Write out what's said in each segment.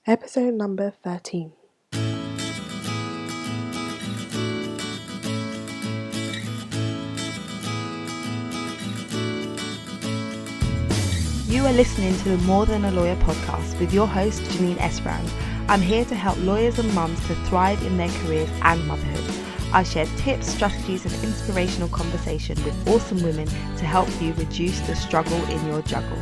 Episode number 13. You are listening to the More Than a Lawyer podcast with your host, Janine Esbrand. I'm here to help lawyers and mums to thrive in their careers and motherhood. I share tips, strategies, and inspirational conversation with awesome women to help you reduce the struggle in your juggle.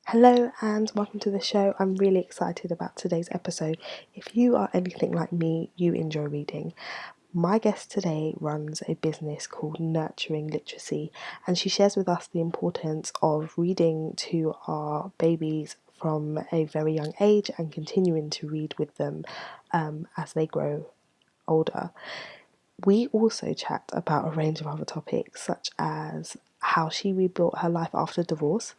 Hello and welcome to the show. I'm really excited about today's episode. If you are anything like me, you enjoy reading. My guest today runs a business called Nurturing Literacy, and she shares with us the importance of reading to our babies from a very young age and continuing to read with them as they grow older. We also chat about a range of other topics, such as how she rebuilt her life after divorce,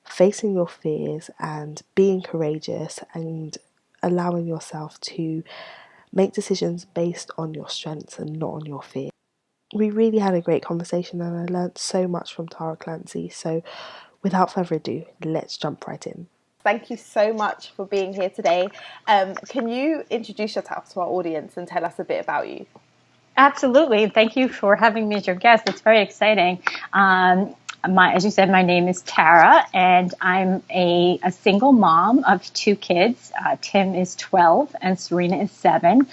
facing your fears and being courageous and allowing yourself to make decisions based on your strengths and not on your fear. We really had a great conversation and I learned so much from Tara Clancy. So without further ado, let's jump right in. Thank you so much for being here today. Can you introduce yourself to our audience and tell us a bit about you? Absolutely. Thank you for having me as your guest. It's very exciting. As you said, my name is Tara, and I'm a single mom of two kids. Tim is 12 and Serena is 7.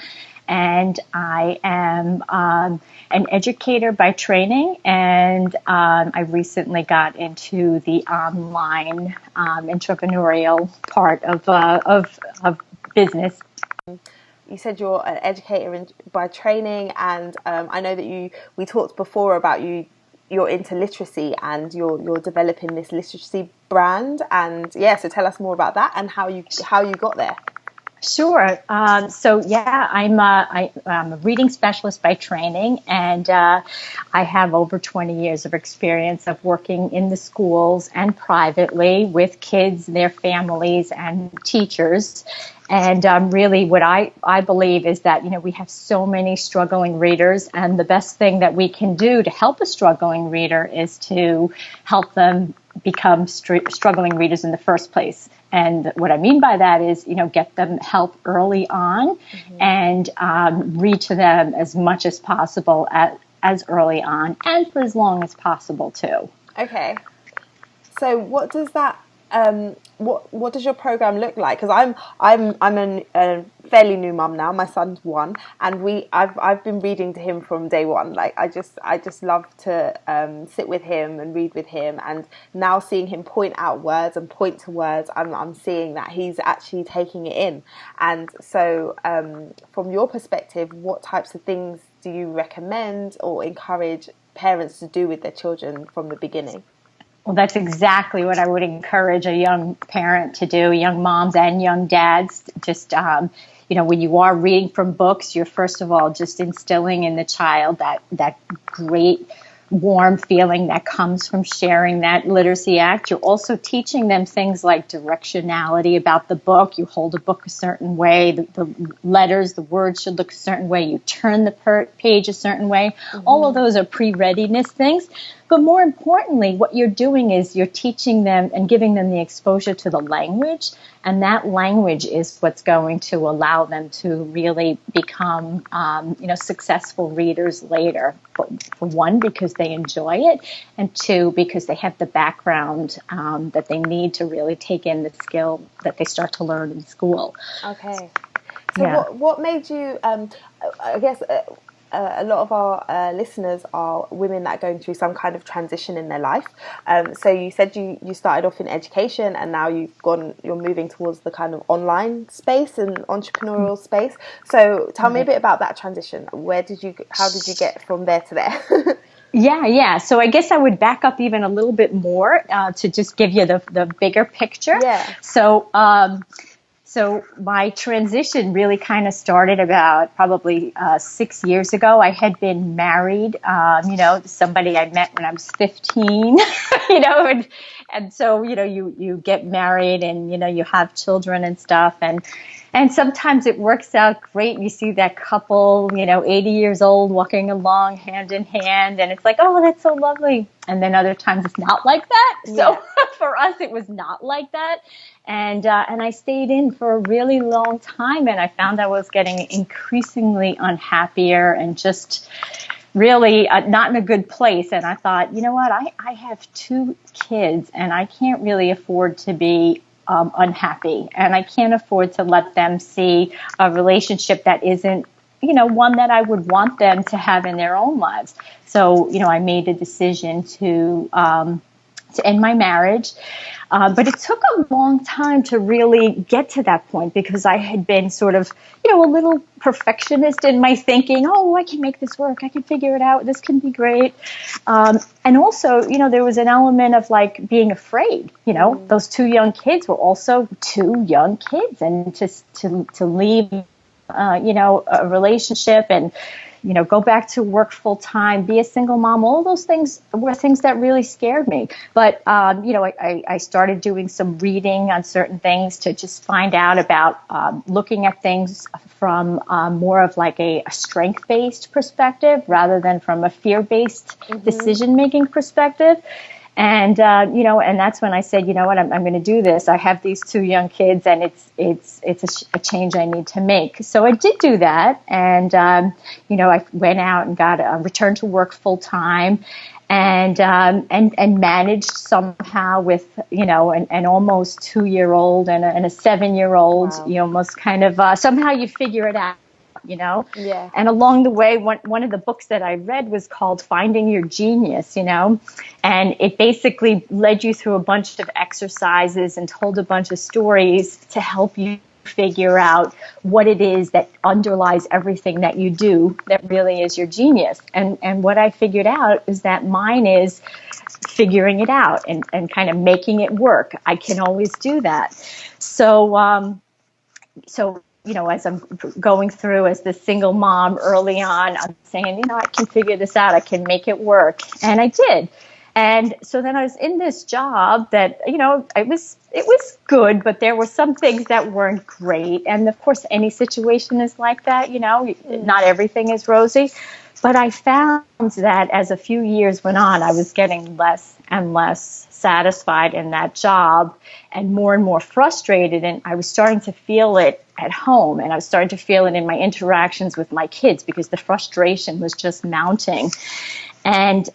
And I am an educator by training, and I recently got into the online entrepreneurial part of business. You said you're an educator by training, and I know that we talked before about you're into literacy and you're developing this literacy brand, and so tell us more about that and how you got there. Sure. I'm a reading specialist by training, and I have over 20 years of experience of working in the schools and privately with kids, their families, and teachers. And really what I believe is that, we have so many struggling readers, and the best thing that we can do to help a struggling reader is to help them become struggling readers in the first place. And what I mean by that is, get them help early on, and read to them as much as possible as early on, and for as long as possible too. Okay. So what does that what does your program look like? Because I'm a fairly new mum now. My son's 1, and I've been reading to him from day one. Like I just love to sit with him and read with him. And now seeing him point out words and point to words, I'm seeing that he's actually taking it in. And so, from your perspective, what types of things do you recommend or encourage parents to do with their children from the beginning? Well, that's exactly what I would encourage a young parent to do, young moms and young dads. Just, when you are reading from books, you're first of all just instilling in the child that great warm feeling that comes from sharing that literacy act. You're also teaching them things like directionality about the book. You hold a book a certain way. The letters, the words should look a certain way. You turn the page a certain way. All of those are pre-readiness things. But more importantly, what you're doing is you're teaching them and giving them the exposure to the language, and that language is what's going to allow them to really become, successful readers later. For one, because they enjoy it, and 2, because they have the background that they need to really take in the skill that they start to learn in school. Okay. So what made you, I guess... a lot of our listeners are women that are going through some kind of transition in their life. So you said you started off in education, and now you're moving towards the kind of online space and entrepreneurial space. So tell me a bit about that transition. How did you get from there to there? Yeah. So I guess I would back up even a little bit more to just give you the bigger picture. Yeah. So my transition really kind of started about probably 6 years ago. I had been married, somebody I met when I was 15, and so, you get married and, you have children and stuff. And And sometimes it works out great. You see that couple, 80 years old walking along hand in hand, and it's like, oh, that's so lovely. And then other times it's not like that. So for us, it was not like that. And I stayed in for a really long time, and I found I was getting increasingly unhappier and just really not in a good place. And I thought, you know what, I have 2 kids, and I can't really afford to be unhappy, and I can't afford to let them see a relationship that isn't, one that I would want them to have in their own lives. So, I made the decision to end my marriage. But it took a long time to really get to that point, because I had been sort of, a little perfectionist in my thinking. Oh, I can make this work. I can figure it out. This can be great. And also, there was an element of like being afraid. Those 2 young kids were also 2 young kids, and just to leave, a relationship and, go back to work full time, be a single mom. All those things were things that really scared me. But, I started doing some reading on certain things to just find out about looking at things from more of like a strength-based perspective rather than from a fear-based decision-making perspective. And, and that's when I said, you know what, I'm going to do this. I have these 2 young kids, and it's a change I need to make. So I did do that. And, I went out and got a return to work full time, and managed somehow with, an almost 2-year-old and a 7-year-old, Wow. Almost kind of, somehow you figure it out. Yeah. And along the way, one of the books that I read was called Finding Your Genius, and it basically led you through a bunch of exercises and told a bunch of stories to help you figure out what it is that underlies everything that you do that really is your genius. And what I figured out is that mine is figuring it out and kind of making it work. I can always do that. So, as I'm going through as the single mom early on, I'm saying, I can figure this out. I can make it work. And I did. And so then I was in this job that, it was good, but there were some things that weren't great. And of course, any situation is like that, not everything is rosy. But I found that as a few years went on, I was getting less and less satisfied in that job and more frustrated. And I was starting to feel it at home, and I was starting to feel it in my interactions with my kids, because the frustration was just mounting. And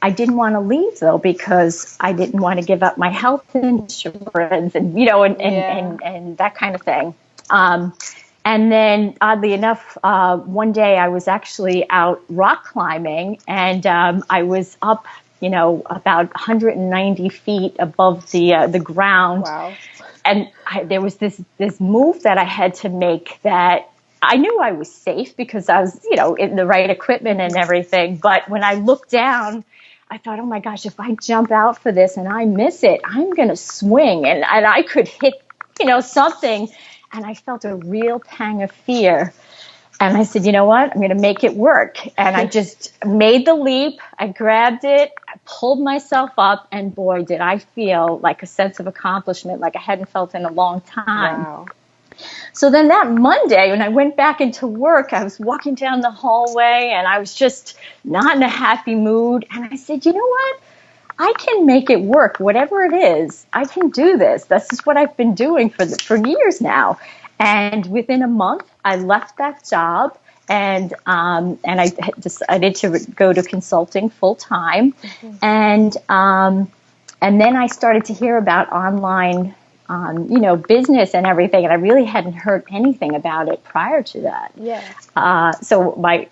I didn't want to leave, though, because I didn't want to give up my health insurance and, and that kind of thing. And then, oddly enough, one day I was actually out rock climbing, and I was up, about 190 feet above the ground. Wow. And there was this move that I had to make that I knew I was safe because I was, in the right equipment and everything. But when I looked down, I thought, oh my gosh, if I jump out for this and I miss it, I'm going to swing and I could hit, something. And I felt a real pang of fear. And I said, you know what? I'm going to make it work. And I just made the leap. I grabbed it, I pulled myself up, and boy, did I feel like a sense of accomplishment like I hadn't felt in a long time. Wow. So then that Monday, when I went back into work, I was walking down the hallway and I was just not in a happy mood. And I said, you know what? I can make it work, whatever it is. I can do this. This is what I've been doing for years now. And within a month, I left that job, and I decided to go to consulting full time. Mm-hmm. And then I started to hear about online business and everything, and I really hadn't heard anything about it prior to that. Yeah. So my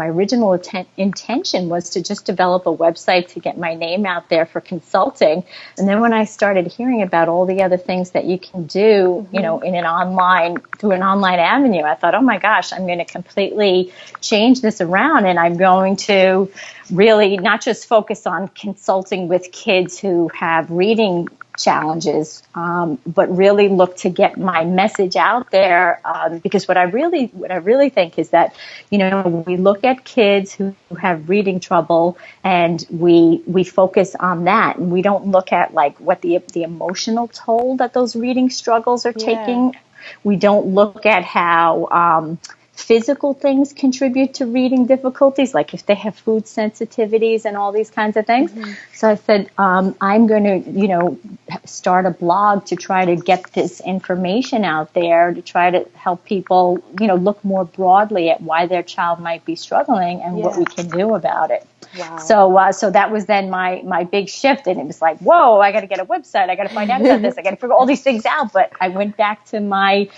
original intention was to just develop a website to get my name out there for consulting. And then when I started hearing about all the other things that you can do, mm-hmm. through an online avenue, I thought, oh my gosh, I'm going to completely change this around, and I'm going to really not just focus on consulting with kids who have reading challenges, but really look to get my message out there. Because what I really think is that, we look at kids who have reading trouble and we focus on that, and we don't look at like what the emotional toll that those reading struggles are taking We don't look at how physical things contribute to reading difficulties, like if they have food sensitivities and all these kinds of things. So I said, I'm going to, start a blog to try to get this information out there, to try to help people, look more broadly at why their child might be struggling and what we can do about it. Wow. So that was then my big shift, and it was like, whoa, I got to get a website. I got to find out about this. I got to figure all these things out. But I went back to my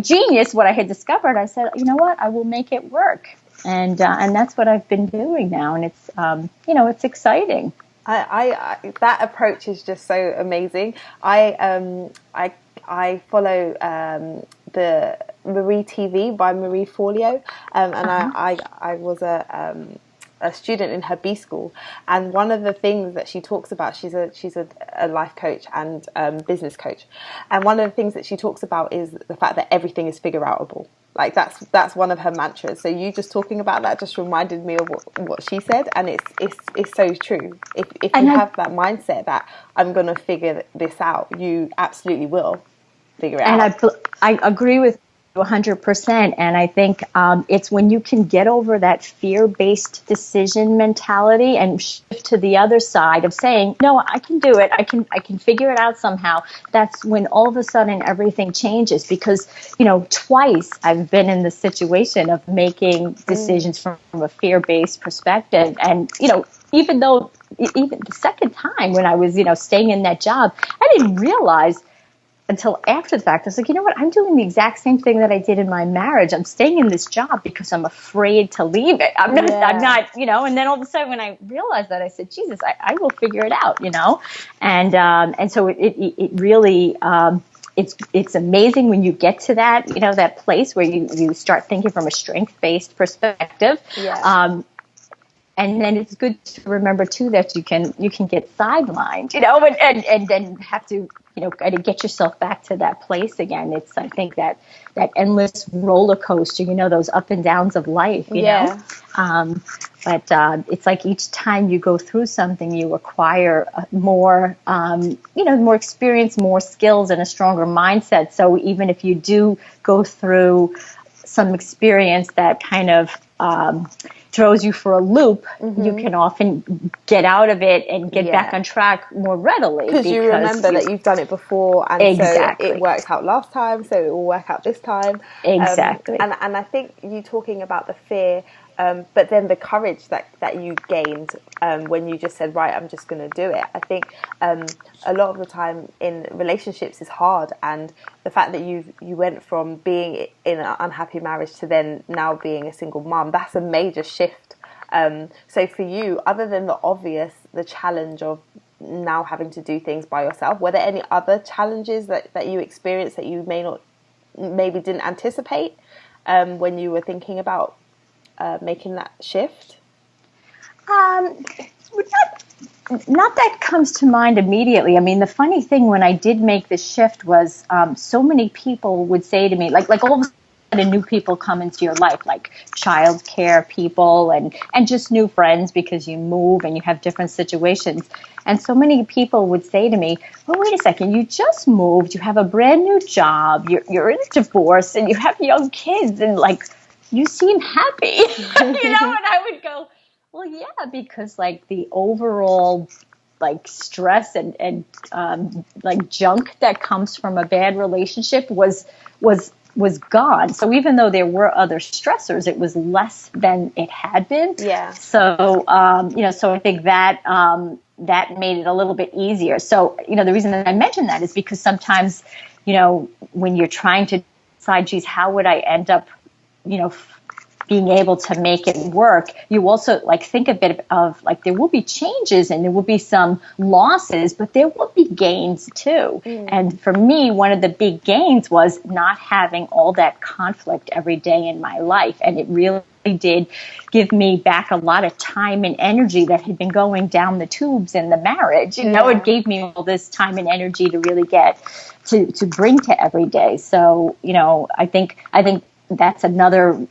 genius, what I had discovered. I said, you know what, I will make it work. And that's what I've been doing now. And it's, it's exciting. I that approach is just so amazing. I follow the Marie TV by Marie Forleo, and I was a student in her B school, and one of the things that she talks about, she's a life coach and business coach, and one of the things that she talks about is the fact that everything is figure outable. Like that's one of her mantras. So you just talking about that just reminded me of what she said, and it's so true. If you have that mindset that I'm going to figure this out, you absolutely will figure it out. And I agree with 100%. And I think it's when you can get over that fear-based decision mentality and shift to the other side of saying, no, I can do it. I can figure it out somehow. That's when all of a sudden everything changes, because, twice I've been in the situation of making decisions from a fear-based perspective. And, even the second time when I was, staying in that job, I didn't realize until after the fact. I was like, you know what? I'm doing the exact same thing that I did in my marriage. I'm staying in this job because I'm afraid to leave it. I'm not, and then all of a sudden when I realized that, I said, Jesus, I will figure it out, and so it really, it's amazing when you get to that, that place where you start thinking from a strength-based perspective. Yeah. And then it's good to remember too that you can get sidelined, and then have to, kind of get yourself back to that place again. It's, I think, that endless roller coaster, those up and downs of life, you know. But it's like each time you go through something, you acquire more, more experience, more skills, and a stronger mindset. So even if you do go through some experience that kind of throws you for a loop, you can often get out of it and get back on track more readily. Because you remember that you've done it before, and exactly. so it worked out last time, so it will work out this time. Exactly. And I think you talking about the fear, but then the courage that you gained when you just said, right, I'm just going to do it. I think a lot of the time in relationships is hard, and the fact that you went from being in an unhappy marriage to then now being a single mom, that's a major shift. So for you, other than the challenge of now having to do things by yourself, were there any other challenges that you experienced that you maybe didn't anticipate when you were thinking about making that shift? Not that comes to mind immediately. I mean, the funny thing when I did make the shift was so many people would say to me, like all of a sudden new people come into your life, like childcare people and just new friends, because you move and you have different situations. And so many people would say to me, well, wait a second, you just moved, you have a brand new job, you're in a divorce, and you have young kids, and you seem happy, and I would go, well, yeah, because the overall stress and junk that comes from a bad relationship was gone. So even though there were other stressors, it was less than it had been. Yeah. So so I think that that made it a little bit easier. So the reason that I mention that is because sometimes when you're trying to decide, geez, how would I end up being able to make it work, you also think a bit of there will be changes and there will be some losses, but there will be gains too. And for me, one of the big gains was not having all that conflict every day in my life. And it really did give me back a lot of time and energy that had been going down the tubes in the marriage. It gave me all this time and energy to really get to bring to every day. So, I think that's another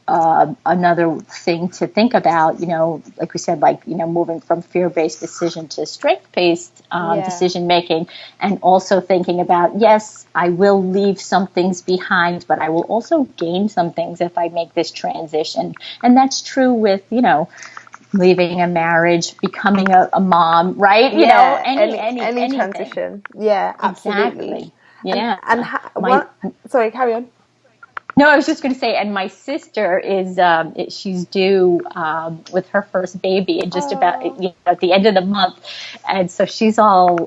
thing to think about, like we said, like, moving from fear-based decision to strength-based decision making, and also thinking about, yes, I will leave some things behind, but I will also gain some things if I make this transition. And that's true with, leaving a marriage, becoming a mom, right? Any transition. Yeah, absolutely. Exactly. Yeah. Sorry, carry on. No, I was just going to say, and my sister is, she's due with her first baby in just about, at the end of the month. And so she's all,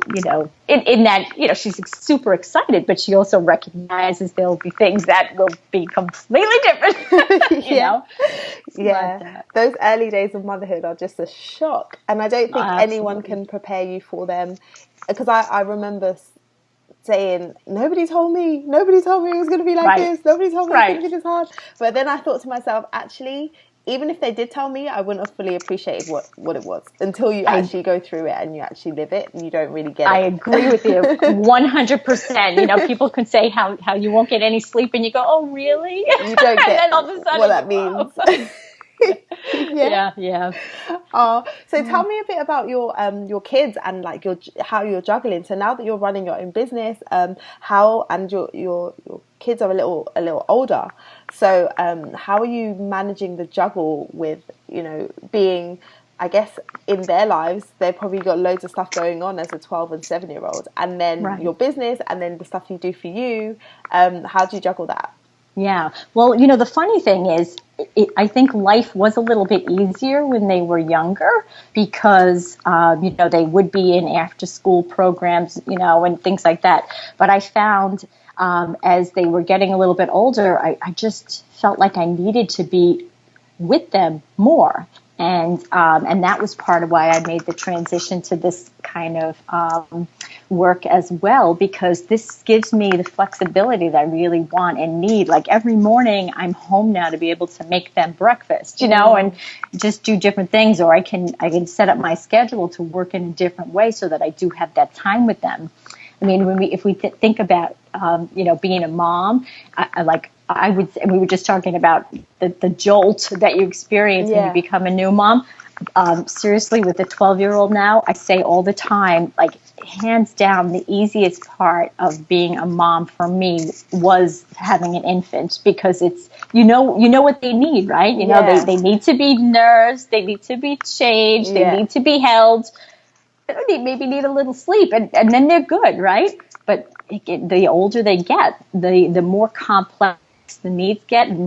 in that, she's super excited, but she also recognizes there'll be things that will be completely different, Yeah. But, those early days of motherhood are just a shock. And I don't think anyone can prepare you for them. Because I remember saying, nobody told me it was going to be like this. Nobody told me it was going to be this hard. But then I thought to myself, actually, even if they did tell me, I wouldn't have fully appreciated what it was until you actually go through it and you actually live it, and you don't really get it. I agree with you 100%. People can say how you won't get any sleep, and you go, oh, really? You don't get and then all of a sudden, what that means. Yeah. So tell me a bit about your kids and like how you're juggling. So now that you're running your own business, your kids are a little older. So how are you managing the juggle with being, I guess, in their lives, they've probably got loads of stuff going on as a 12 and 7-year-old, and then your business, and then the stuff you do for you. How do you juggle that? Yeah. Well, the funny thing is, I think life was a little bit easier when they were younger because, they would be in after school programs, and things like that. But I found as they were getting a little bit older, I just felt like I needed to be with them more. And that was part of why I made the transition to this kind of work as well, because this gives me the flexibility that I really want and need. Like every morning I'm home now to be able to make them breakfast, and just do different things, or I can set up my schedule to work in a different way so that I do have that time with them. I mean, if we think about, being a mom, we were just talking about the jolt that you experience when you become a new mom. Seriously, with the 12-year-old now, I say all the time, like, hands down, the easiest part of being a mom for me was having an infant, because it's, you know what they need, right? They need to be nursed, they need to be changed, they need to be held. They maybe need a little sleep, and then they're good, right? But the older they get, the more complex the needs get, and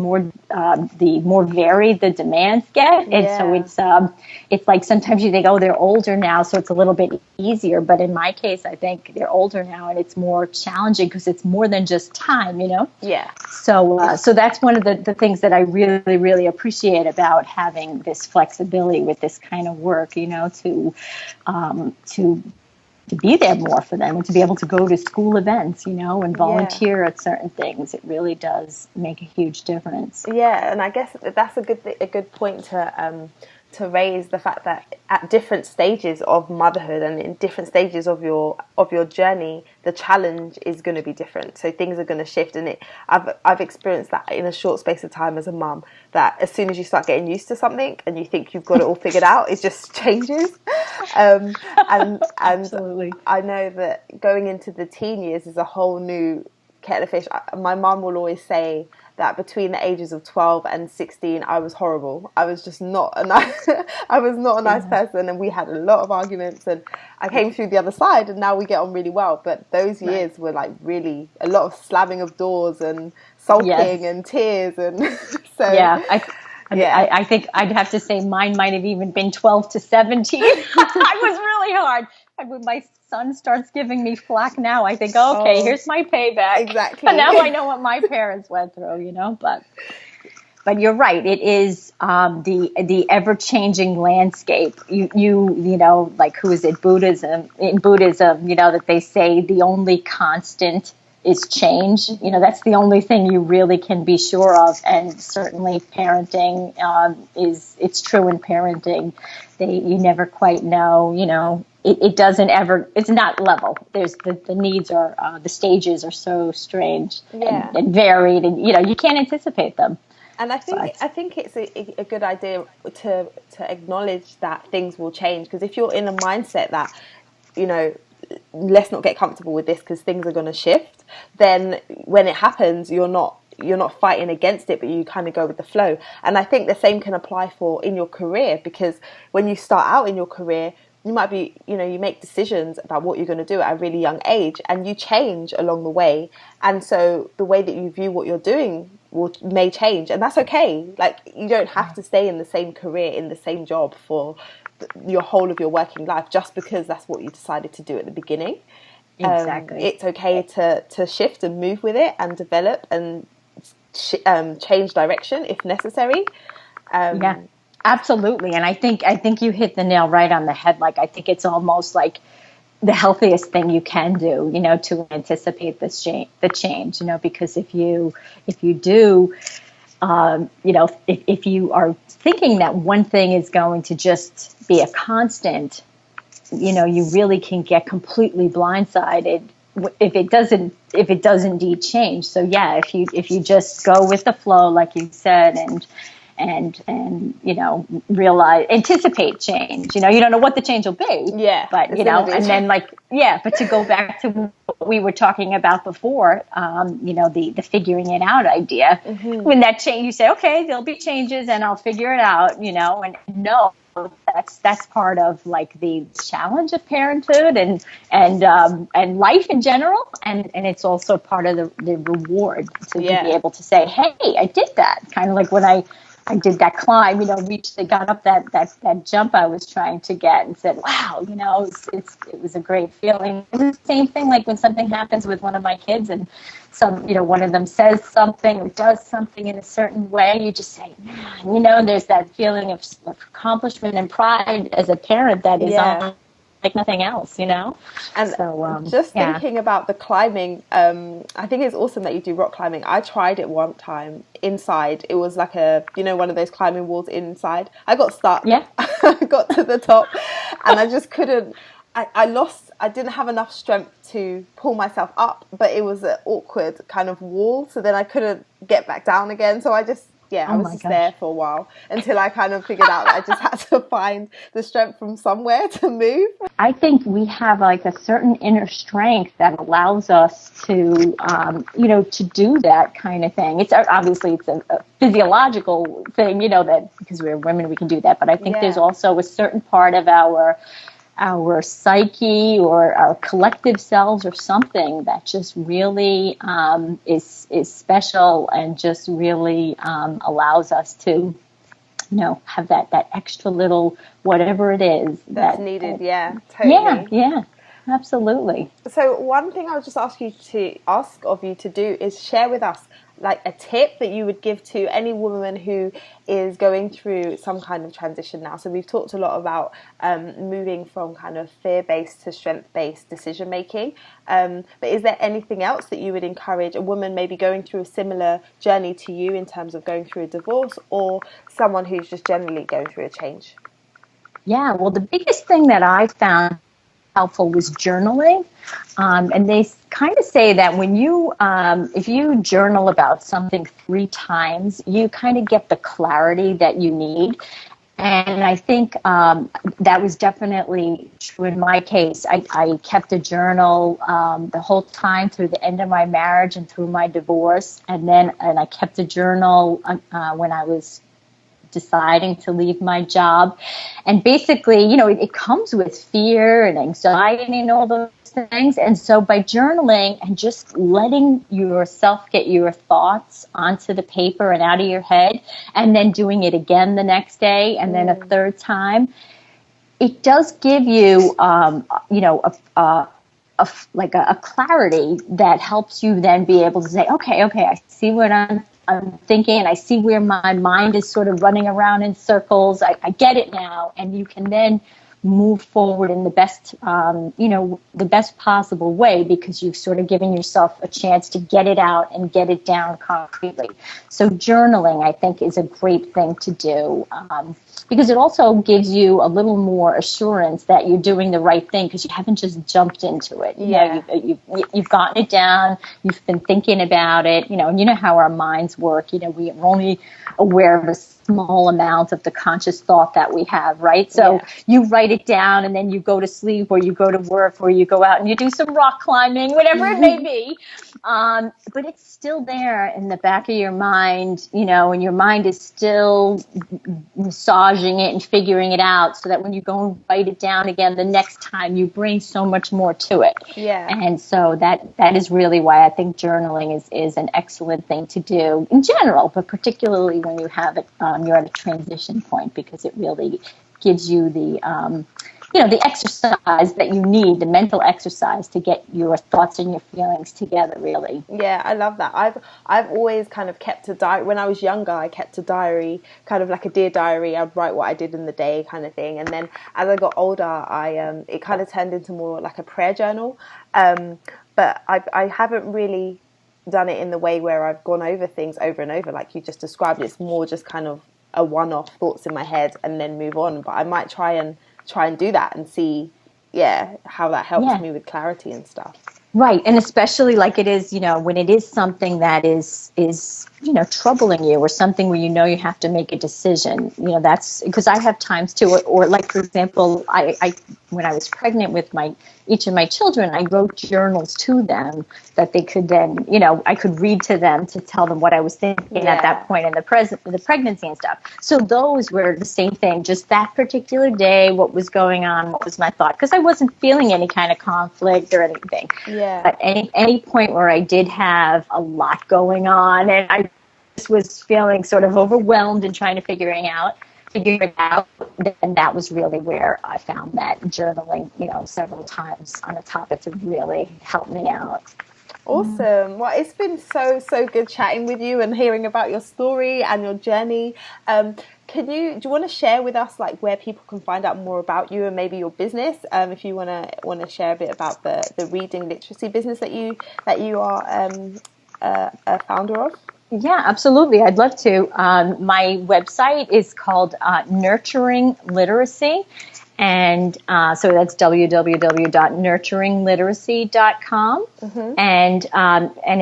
the more varied the demands get. And so it's like sometimes you think, oh, they're older now, so it's a little bit easier. But in my case, I think they're older now, and it's more challenging because it's more than just time, Yeah. So that's one of the things that I really, really appreciate about having this flexibility with this kind of work, to be there more for them and to be able to go to school events, and volunteer at certain things. It really does make a huge difference. Yeah, and I guess that's a good point to raise, the fact that at different stages of motherhood and in different stages of your journey, the challenge is going to be different. So things are going to shift, and I've experienced that in a short space of time as a mum, that as soon as you start getting used to something and you think you've got it all figured out, it just changes. And Absolutely. I know that going into the teen years is a whole new kettle of fish. My mum will always say that between the ages of 12 and 16, I was horrible. I was just not a nice person, and we had a lot of arguments, and I came through the other side, and now we get on really well. But those years were like really a lot of slamming of doors and sulking and tears, and so I think I'd have to say mine might have even been 12 to 17. It was really hard. And when my son starts giving me flack now, I think, okay, here's my payback. Exactly. And now I know what my parents went through, But you're right. It is the ever-changing landscape. You like, who is it? Buddhism. In Buddhism, that they say the only constant is change. That's the only thing you really can be sure of. And certainly parenting it's true in parenting. You never quite know, it doesn't ever, it's not level. There's the needs are, the stages are so strange and varied, and, you can't anticipate them. And I think it's a good idea to acknowledge that things will change, because if you're in a mindset that, you know, let's not get comfortable with this because things are going to shift, then when it happens, you're not fighting against it, but you kind of go with the flow. And I think the same can apply for in your career, because when you start out in your career, you might be, you know, you make decisions about what you're going to do at a really young age, and you change along the way. And so the way that you view what you're doing may change, and that's okay. Like, you don't have to stay in the same career, in the same job for your whole of your working life just because that's what you decided to do at the beginning. Exactly. It's okay to shift and move with it and develop and change direction if necessary. Yeah, absolutely. And I think you hit the nail right on the head. Like, I think it's almost like the healthiest thing you can do, you know, to anticipate the change, you know, because if you do, you know, if you are thinking that one thing is going to just be a constant, you know, you really can get completely blindsided if it does indeed change. So yeah, if you just go with the flow, like you said, and you know, anticipate change. You know, you don't know what the change will be. Yeah. But you know, and then but to go back to what we were talking about before, you know, the figuring it out idea. Mm-hmm. When that change, you say, okay, there'll be changes, and I'll figure it out. You know, and no. That's part of like the challenge of parenthood and life in general, and it's also part of the reward to be able to say, hey, I did that. Kind of like when I did that climb, you know, got up that jump I was trying to get, and said, wow, you know, it was a great feeling. It was the same thing like when something happens with one of my kids, and one of them says something or does something in a certain way, you just say, man, you know, there's that feeling of accomplishment and pride as a parent that is like nothing else, you know. And so, thinking about the climbing, I think it's awesome that you do rock climbing. I tried it one time inside. It was like one of those climbing walls inside. I got stuck. Yeah. I got to the top and I just couldn't. I didn't have enough strength to pull myself up, but it was an awkward kind of wall, so then I couldn't get back down again. So I was just there for a while until I kind of figured out that I just had to find the strength from somewhere to move. I think we have like a certain inner strength that allows us to, to do that kind of thing. It's obviously a physiological thing, you know, that because we're women, we can do that. But I think there's also a certain part of our psyche or our collective selves or something that just really is special and just really allows us to, you know, have that extra little whatever it is that's needed. Totally. Yeah, absolutely. So one thing I would just ask of you to do is share with us like a tip that you would give to any woman who is going through some kind of transition now. So we've talked a lot about moving from kind of fear-based to strength-based decision making. But is there anything else that you would encourage a woman maybe going through a similar journey to you in terms of going through a divorce, or someone who's just generally going through a change? Yeah, well, the biggest thing that I found helpful was journaling. And they kind of say that when you, if you journal about something 3 times, you kind of get the clarity that you need. And I think that was definitely true in my case. I kept a journal the whole time through the end of my marriage and through my divorce. And I kept a journal when I was deciding to leave my job. And basically, you know, it comes with fear and anxiety and all those things. And so by journaling and just letting yourself get your thoughts onto the paper and out of your head, and then doing it again the next day and then a third time, it does give you, a clarity that helps you then be able to say, okay, I see what I'm thinking, and I see where my mind is sort of running around in circles. I get it now, and you can then move forward in the best, the best possible way, because you've sort of given yourself a chance to get it out and get it down concretely. So journaling, I think, is a great thing to do. because it also gives you a little more assurance that you're doing the right thing, because you haven't just jumped into it. You've gotten it down, you've been thinking about it, and you know how our minds work. We're only aware of a small amount of the conscious thought that we have, right? So you write it down, and then you go to sleep, or you go to work, or you go out and you do some rock climbing, whatever it may be. But it's still there in the back of your mind, and your mind is still massaging it and figuring it out, so that when you go and write it down again the next time, you bring so much more to it. And so that is really why I think journaling is an excellent thing to do in general, but particularly when you have it, you're at a transition point, because it really gives you the exercise that you need, the mental exercise to get your thoughts and your feelings together, really. Yeah, I love that. I've always kind of kept a diary. When I was younger, I kept a diary, kind of like a dear diary. I'd write what I did in the day, kind of thing. And then as I got older, it kind of turned into more like a prayer journal. But I haven't really done it in the way where I've gone over things over and over, like you just described. It's more just kind of a one-off, thoughts in my head, and then move on. But I might try and do that and see, how that helps me with clarity and stuff. Right. And especially like it is, when it is something that is troubling you, or something where you have to make a decision, that's because I have times too, or like, for example, I when I was pregnant with each of my children, I wrote journals to them that they could then, I could read to them to tell them what I was thinking at that point in the pregnancy and stuff. So those were the same thing, just that particular day, what was going on, what was my thought, because I wasn't feeling any kind of conflict or anything. But any point where I did have a lot going on, and I just was feeling sort of overwhelmed and trying to figure it out, then that was really where I found that journaling, several times on a topic to really help me out. Awesome. Well, it's been so good chatting with you and hearing about your story and your journey. Do you want to share with us like where people can find out more about you and maybe your business? If you want to share a bit about the reading literacy business that you are a founder of. Yeah, absolutely. I'd love to. My website is called Nurturing Literacy. And so that's www.nurturingliteracy.com. And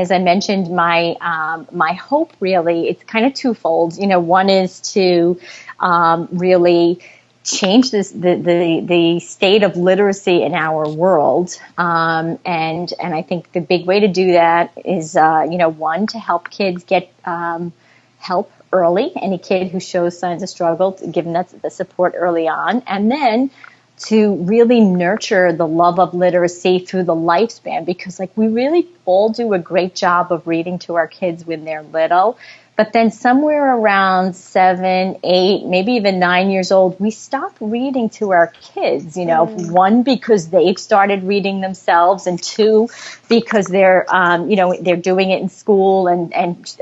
as I mentioned, my hope really, it's kind of twofold. One is to really change the state of literacy in our world, and I think the big way to do that is one, to help kids get help early. Any kid who shows signs of struggle, give them the support early on, and then to really nurture the love of literacy through the lifespan, because like we really all do a great job of reading to our kids when they're little. But then somewhere around 7, 8, maybe even 9 years old, we stop reading to our kids, one, because they've started reading themselves, and two, because they're doing it in school, and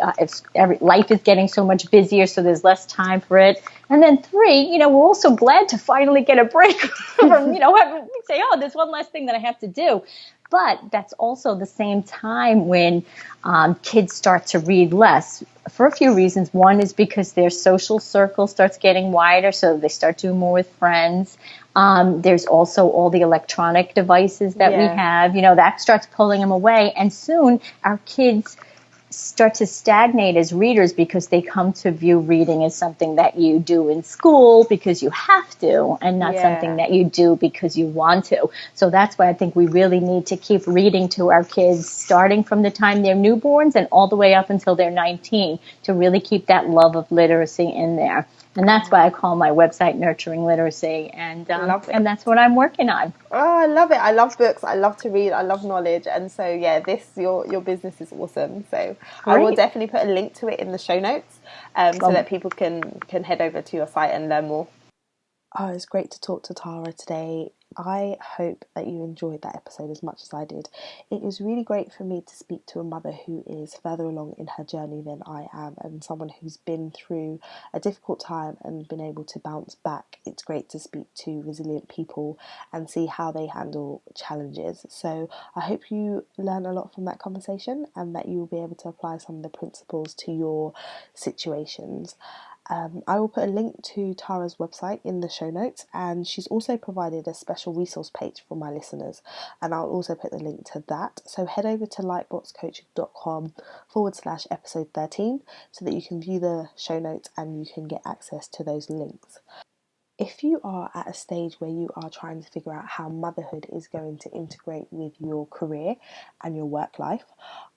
life is getting so much busier, so there's less time for it. And then three, we're also glad to finally get a break from, say, oh, there's one last thing that I have to do. But that's also the same time when kids start to read less, for a few reasons. One is because their social circle starts getting wider, so they start doing more with friends. There's also all the electronic devices that we have, that starts pulling them away. And soon our kids start to stagnate as readers, because they come to view reading as something that you do in school because you have to, and not something that you do because you want to. So that's why I think we really need to keep reading to our kids, starting from the time they're newborns and all the way up until they're 19, to really keep that love of literacy in there. And that's why I call my website Nurturing Literacy, and that's what I'm working on. Oh, I love it. I love books. I love to read. I love knowledge. And so, your business is awesome. So I will definitely put a link to it in the show notes, so that people can head over to your site and learn more. Oh, it's great to talk to Tara today. I hope that you enjoyed that episode as much as I did. It was really great for me to speak to a mother who is further along in her journey than I am, and someone who's been through a difficult time and been able to bounce back. It's great to speak to resilient people and see how they handle challenges. So I hope you learn a lot from that conversation, and that you will be able to apply some of the principles to your situations. I will put a link to Tara's website in the show notes, and she's also provided a special resource page for my listeners, and I'll also put the link to that. So head over to lightboxcoaching.com/episode 13 so that you can view the show notes and you can get access to those links. If you are at a stage where you are trying to figure out how motherhood is going to integrate with your career and your work life,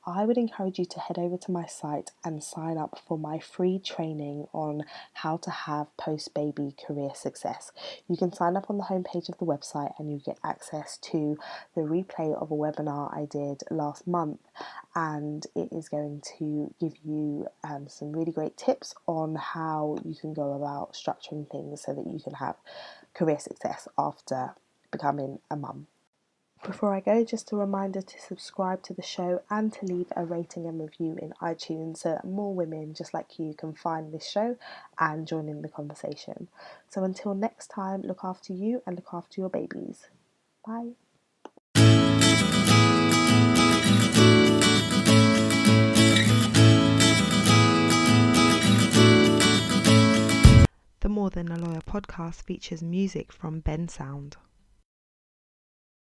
I would encourage you to head over to my site and sign up for my free training on how to have post-baby career success. You can sign up on the homepage of the website and you get access to the replay of a webinar I did last month, and it is going to give you some really great tips on how you can go about structuring things so that you can have career success after becoming a mum. Before I go, just a reminder to subscribe to the show and to leave a rating and review in iTunes so that more women just like you can find this show and join in the conversation. So until next time, look after you and look after your babies. Bye. The More Than a Lawyer podcast features music from Awesound.